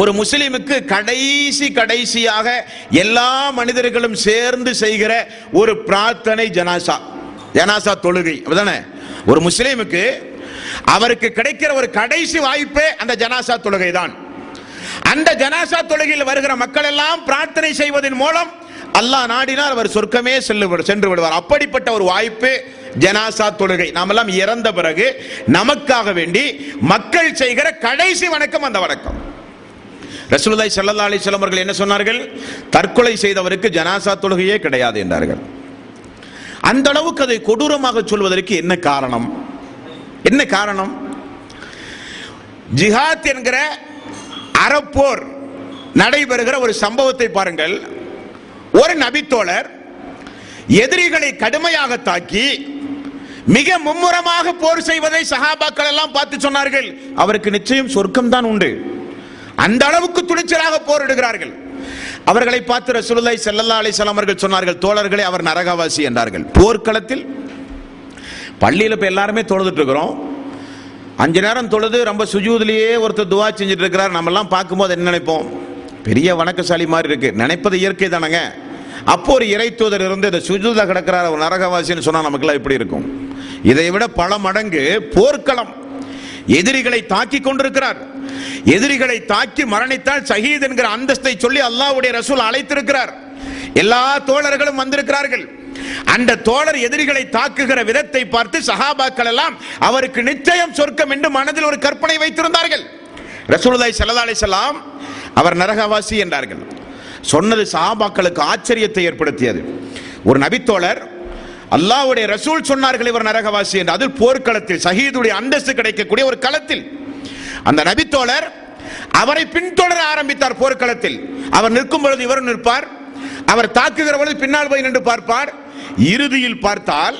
ஒரு முஸ்லிமுக்கு கடைசியாக எல்லா மனிதர்களும் சேர்ந்து செய்கிற ஒரு பிரார்த்தனை ஜனாசா தொழுகை. அப்படிதானே? ஒரு முஸ்லிமுக்கு அவருக்கு கிடைக்கிற ஒரு கடைசி வாய்ப்பே அந்த ஜனாசா தொழுகை தான். அந்த ஜனாசா தொழுகையில் வருகிற மக்கள் எல்லாம் பிரார்த்தனை செய்வதன் மூலம் அல்லாஹ் நாடினார் அவர் சொர்க்கமே சென்று விடுவார். அப்படிப்பட்ட ஒரு வாய்ப்பு ஜனாசா தொழுகை. நாமெல்லாம் இறந்த பிறகு நமக்காக வேண்டி மக்கள் செய்கிற கடைசி வணக்கம் அந்த வணக்கம். ரசூலுல்லாஹி ஸல்லல்லாஹு அலைஹி வஸல்லம் அவர்கள் என்ன சொன்னார்கள்? தற்கொலை செய்தவருக்கு ஜனாசா தொழுகையே கிடையாது என்றார்கள். அந்த அளவுக்கு அதை கொடூரமாக சொல்வதற்கு என்ன காரணம்? என்ன காரணம்? ஜிஹாத் என்கிற அறப்போர் நடைபெறுகிற ஒரு சம்பவத்தை பாருங்கள். ஒரு நபித்தோழர் எதிரிகளை கடுமையாக தாக்கி மிக மும்முரமாக போர் செய்வதை சஹாபாக்கள் எல்லாம் பார்த்து சொன்னார்கள், அவருக்கு நிச்சயம் சொர்க்கம் தான் உண்டு. அந்த அளவுக்கு துணிச்சலாக போரிடுகிறார்கள். அவர்களை பார்த்து ரசூலுல்லாஹி ஸல்லல்லாஹு அலைஹி வஸல்லம் அவர்கள் சொன்னார்கள், தோழர்களே, அவர் நரகவாசி என்றார்கள். போர்க்களத்தில் பள்ளியில் இப்ப எல்லாருமே தொழுதுட்டு இருக்கிறோம். 5 நேரம் தொழுது ரொம்ப சுஜூதிலேயே ஒருத்தர் துவா செஞ்சுட்டு இருக்கிறார். நம்ம எல்லாம் பார்க்கும்போது என்ன நினைப்போம்? பெரிய வணக்கசாலி மாதிரி இருக்கு. நினைப்பது இயற்கை தானங்க. அப்போ ஒரு இறை தூதர் இருந்து இந்த சுஜூதில் கிடக்கிறார் ஒரு நரகவாசின்னு சொன்னா நமக்குலாம் எப்படி இருக்கும்? இதை விட பல மடங்கு போர்க்களம். எதிரிகளை தாக்கி கொண்டிருக்கிறார். எதிரிகளை தாக்கி மரணித்தால் ஷஹீத் என்கிற அந்தஸ்தை சொல்லி அல்லாஹ்வுடைய ரசூல் அழைத்திருக்கிறார். எல்லா தோழர்களும் வந்திருக்கிறார்கள். அந்த தோழர் எதிரிகளை தாக்குகிற விதத்தை பார்த்து சஹாபாக்கள் எல்லாம் அவருக்கு நிச்சயம் சொர்க்கம் என்று மனதில் ஒரு கற்பனை வைத்திருந்தார்கள். ரசூலுல்லாஹி ஸல்லல்லாஹு அலைஹி வஸல்லம் அவர் நரகவாசி என்றார்கள். சொன்னது சஹாபாக்களுக்கு ஆச்சரியத்தை ஏற்படுத்தியது. ஒரு நபித்தோழர் அல்லாஹ்வுடைய ரசூல் சொன்னார்கள் இவர் நரகவாசி என்று. அது போர்க்களத்தில் ஷஹீதுடைய அந்தஸ்து கிடைக்கக்கூடிய ஒரு களத்தில் அந்த நபித்தோழர் அவரை பின்தொடர ஆரம்பித்தார். போர்க்களத்தில் அவர் நிற்கும் பொழுது இவர் நிற்பார், அவர் தாக்குகிற பொழுது பின்னால் போய் நின்று பார்ப்பார். இறுதியில் பார்த்தால்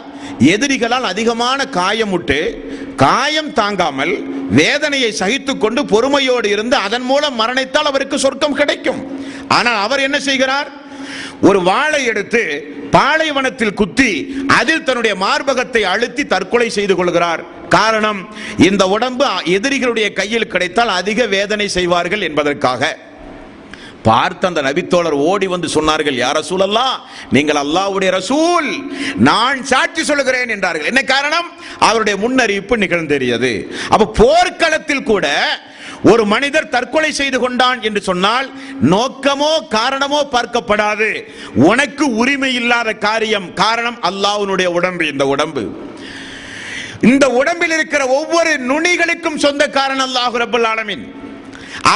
எதிரிகளால் அதிகமான காயமுட்டு காயம் தாங்காமல் வேதனையை சகித்துக் கொண்டு பொறுமையோடு இருந்து அதன் மூலம் மரணித்தால் அவருக்கு சொர்க்கம் கிடைக்கும். ஆனால் அவர் என்ன செய்கிறார்? ஒரு வாளை எடுத்து பாலைவனத்தில் குத்தி அதில் தன்னுடைய மார்பகத்தை அழுத்தி தற்கொலை செய்து கொள்கிறார். காரணம், இந்த உடம்பு எதிரிகளுடைய கையில் கிடைத்தால் அதிக வேதனை செய்வார்கள் என்பதற்காக. பார்த்த அந்த நபித்தோழர் ஓடி வந்து சொன்னார்கள், யா ரசூலல்லாஹ், நீங்கள் அல்லாஹ்வுடைய ரசூல், நான் சாட்சி சொல்கிறேன் என்றார்கள். என்ன காரணம்? அவருடைய முன்னறிவிப்பு நிகழ்ந்தேறியது. அப்ப போர்க்களத்தில் கூட ஒரு மனிதர் தற்கொலை செய்து கொண்டான் என்று சொன்னால் நோக்கமோ காரணமோ பார்க்கப்படாது. உனக்கு உரிமை இல்லாத காரியம். காரணம், அல்லாஹ்வுடைய உடம்பு. இந்த உடம்பில் இருக்கிற ஒவ்வொரு நுனிகளுக்கும் சொந்தக்காரன் அல்லாஹ் ரப்பல் ஆலமீன்.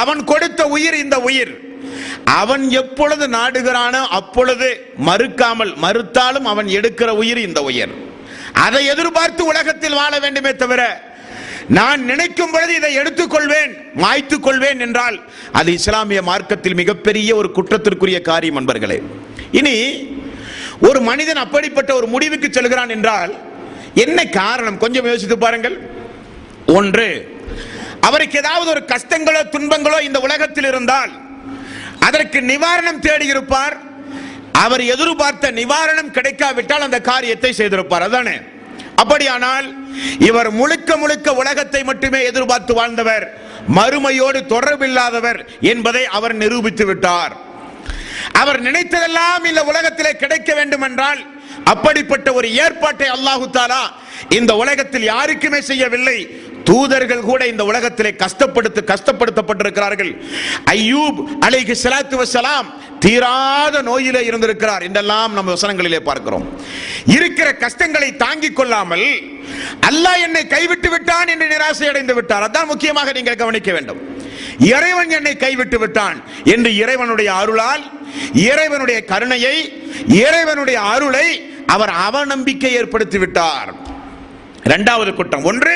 அவன் கொடுத்த உயிர் இந்த உயிர். அவன் எப்பொழுது நாடுகிறானோ அப்பொழுது மறுத்தாலும் அவன் எடுக்கிற உயிர் இந்த உயிர். அதை எதிர்பார்த்து உலகத்தில் வாழ வேண்டுமே தவிர நான் நினைக்கும் பொழுது இதை எடுத்துக்கொள்வேன் மாய்த்துக் கொள்வேன் என்றால் அது இஸ்லாமிய மார்க்கத்தில் மிகப்பெரிய ஒரு குற்றத்திற்குரிய காரியம் நண்பர்களே. இனி ஒரு மனிதன் அப்படிப்பட்ட ஒரு முடிவுக்கு செல்கிறான் என்றால் என்ன காரணம்? கொஞ்சம் யோசித்து பாருங்கள். ஒன்று, அவருக்கு ஏதாவது ஒரு கஷ்டங்களோ துன்பங்களோ இந்த உலகத்தில் இருந்தால் அதற்கு நிவாரணம் தேடி இருப்பார். அவர் எதிர்பார்த்த நிவாரணம் கிடைக்காவிட்டால் அந்த காரியத்தை செய்திருப்பார். அதானே? அப்படியானால் இவர் முழுக்க உலகத்தை மட்டுமே எதிர்பார்த்து வாழ்ந்தவர், மறுமையோடு தொடர்பில்லாதவர் என்பதை அவர் நிரூபித்து விட்டார். அவர் நினைத்ததெல்லாம் இந்த உலகத்திலே கிடைக்க வேண்டும் என்றால் அப்படிப்பட்ட ஒரு ஏற்பாட்டை அல்லாஹு தஆலா இந்த உலகத்தில் யாருக்குமே செய்யவில்லை. தூதர்கள் கூட இந்த உலகத்திலே கஷ்டப்படுத்தப்பட்டிருக்கிறார்கள். அய்யூப் அலைஹி ஸலாத்து வஸ்ஸலாம் தீராத நோயிலே இருந்திருக்கிறார் என்றெல்லாம் நம்ம வசனங்களிலே பார்க்கிறோம். இருக்கிற கஷ்டங்களை தாங்கிக் கொள்ளாமல் அல்லாஹ் என்னை கைவிட்டு விட்டான் என்று நிராசை அடைந்து விட்டார். அதான் முக்கியமாக நீங்கள் கவனிக்க வேண்டும். இறைவன் என்னை கைவிட்டு விட்டான் என்று இறைவனுடைய அருளால், இறைவனுடைய கருணையை, இறைவனுடைய அருளை அவர் அவநம்பிக்கை ஏற்படுத்தி விட்டார். இரண்டாவது குற்றம். ஒன்று,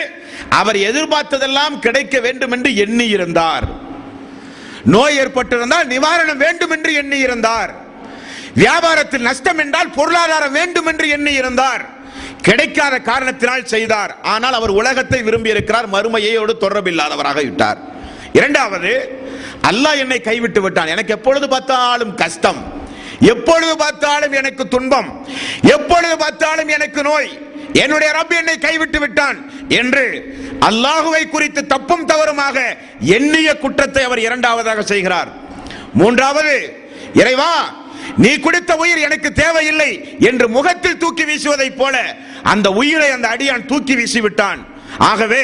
அவர் எதிர்பார்த்ததெல்லாம் கிடைக்க வேண்டும் என்று எண்ணி இருந்தார். நோய் ஏற்பட்டிருந்தால் நிவாரணம் வேண்டும் என்று எண்ணி இருந்தார். வியாபாரத்தில் நஷ்டம் என்றால் பொருளாதாரம் வேண்டும் என்று எண்ணி இருந்தார். கிடைக்காத காரணத்தினால் செய்தார். ஆனால் அவர் உலகத்தை விரும்பி இருக்கிறார், மறுமையோடு தொடர்பில்லாதவராக விட்டார். இரண்டாவது, அல்லாஹ் என்னை கைவிட்டு விட்டான், எனக்கு எப்பொழுது பார்த்தாலும் கஷ்டம், எப்பொழுது பார்த்தாலும் எனக்கு துன்பம், எப்பொழுது பார்த்தாலும் எனக்கு நோய், என்னுடைய ரப் என்னை கைவிட்டு விட்டான் என்று அல்லாஹுவை குறித்து தப்பும் தவறுமாக எண்ணிய குற்றத்தை அவர் இரண்டாவதாக செய்கிறார். மூன்றாவது, இறைவா நீ கொடுத்த உயிர் எனக்கு தேவையில்லை என்று முகத்தில் தூக்கி வீசுவதை போல அந்த உயிரை அந்த அடியான் தூக்கி வீசிவிட்டான். ஆகவே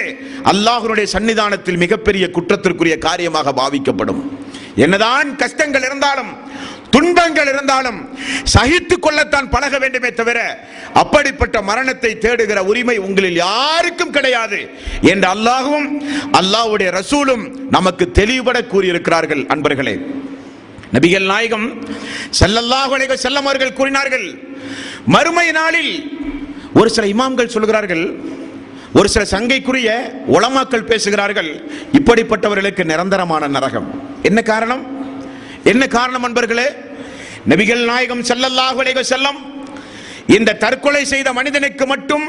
அல்லாஹ்வுடைய சன்னிதானத்தில் மிகப்பெரிய குற்றத்திற்குரிய காரியமாக பாவிக்கப்படும். என்னதான் கஷ்டங்கள் இருந்தாலும் துன்பங்கள் இருந்தாலும் சகித்துக் கொள்ளத்தான் பழக வேண்டுமே தவிர அப்படிப்பட்ட மரணத்தை தேடுகிற உரிமை உங்களில் யாருக்கும் கிடையாது என்று அல்லாஹ்வும் அல்லாஹ்வுடைய ரசூலும் நமக்கு தெளிவுபட கூறியிருக்கிறார்கள். அன்பர்களே, நபிகள் நாயகம் ஸல்லல்லாஹு அலைஹி வஸல்லம் அவர்கள் கூறினார்கள், மறுமை நாளில் ஒரு சில இமாம்கள் சொல்கிறார்கள், ஒரு சில சங்கைக்குரிய உலமாக்கள் பேசுகிறார்கள், இப்படிப்பட்டவர்களுக்கு நிரந்தரமான நரகம். என்ன காரணம்? என்ன காரணம் அன்பர்களே? நபிகள் நாயகம் ஸல்லல்லாஹு அலைஹி வஸல்லம் இந்த தற்கொலை செய்த மனிதனுக்கு மட்டும்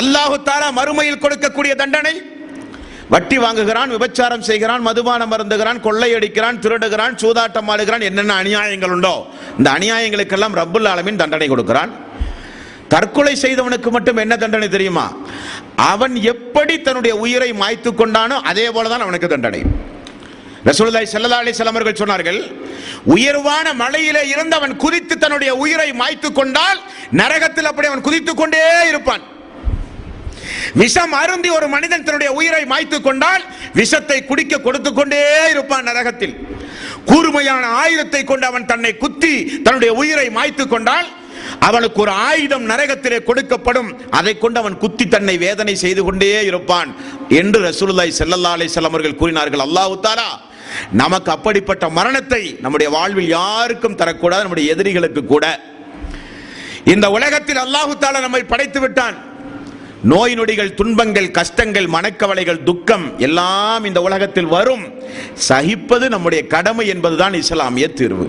அல்லாஹ் தஆலா மறுமையில் கொடுக்கக்கூடிய தண்டனை, வட்டி வாங்குகிறான், விபச்சாரம் செய்கிறான், மதுபானம் அருந்துகிறான், கொள்ளையடிக்கிறான், திருடுகிறான், சூதாட்டம் ஆடுகிறான், என்னென்ன அநியாயங்கள் உண்டோ இந்த அநியாயங்களுக்கெல்லாம் ரப்புல் ஆலமீன் தண்டனை கொடுக்கிறான். தற்கொலை செய்தவனுக்கு மட்டும் என்ன தண்டனை தெரியுமா? அவன் எப்படி தன்னுடைய உயிரை மாய்த்து கொண்டானோ அதே போலதான் அவனுக்கு தண்டனை. ரசூலுல்லாஹி ஸல்லல்லாஹு அலைஹி வஸல்லம் அவர்கள் சொன்னார்கள், உயர்வான மலையிலே இருந்து அவன் குதித்து தன்னுடைய உயிரை மாய்த்து கொண்டால் நரகத்தில் அப்படி அவன் குதித்துக் கொண்டே இருப்பான். விஷம் அருந்தி ஒரு மனிதன் தன்னுடைய உயிரை மாய்த்து கொண்டால் விஷத்தை குடிக்க கொடுத்து கொண்டே இருப்பான் நரகத்தில். கூர்மையான ஆயுதத்தை கொண்டு அவன் தன்னை குத்தி தன்னுடைய உயிரை மாய்த்து கொண்டால் அவனுக்கு ஒரு ஆயுதம் நரகத்திலே கொடுக்கப்படும், அதை கொண்டு அவன் குத்தி தன்னை வேதனை செய்து கொண்டே இருப்பான் என்று ரசூலுல்லாஹி ஸல்லல்லாஹு அலைஹி வஸல்லம் அவர்கள் கூறினார்கள். அல்லாஹ் தஆலா நமக்கு அப்படிப்பட்ட மரணத்தை நம்முடைய வாழ்வில் யாருக்கும் தரக்கூடாது, நம்முடைய எதிரிகளுக்கு கூட. இந்த உலகத்தில் அல்லாஹ் தஆலா நம்மை படைத்து விட்டான். நோய் நொடிகள், துன்பங்கள், கஷ்டங்கள், மனக்கவலைகள், துக்கம் எல்லாம் இந்த உலகத்தில் வரும். சகிப்பது நம்முடைய கடமை என்பதுதான் இஸ்லாமிய தீர்வு.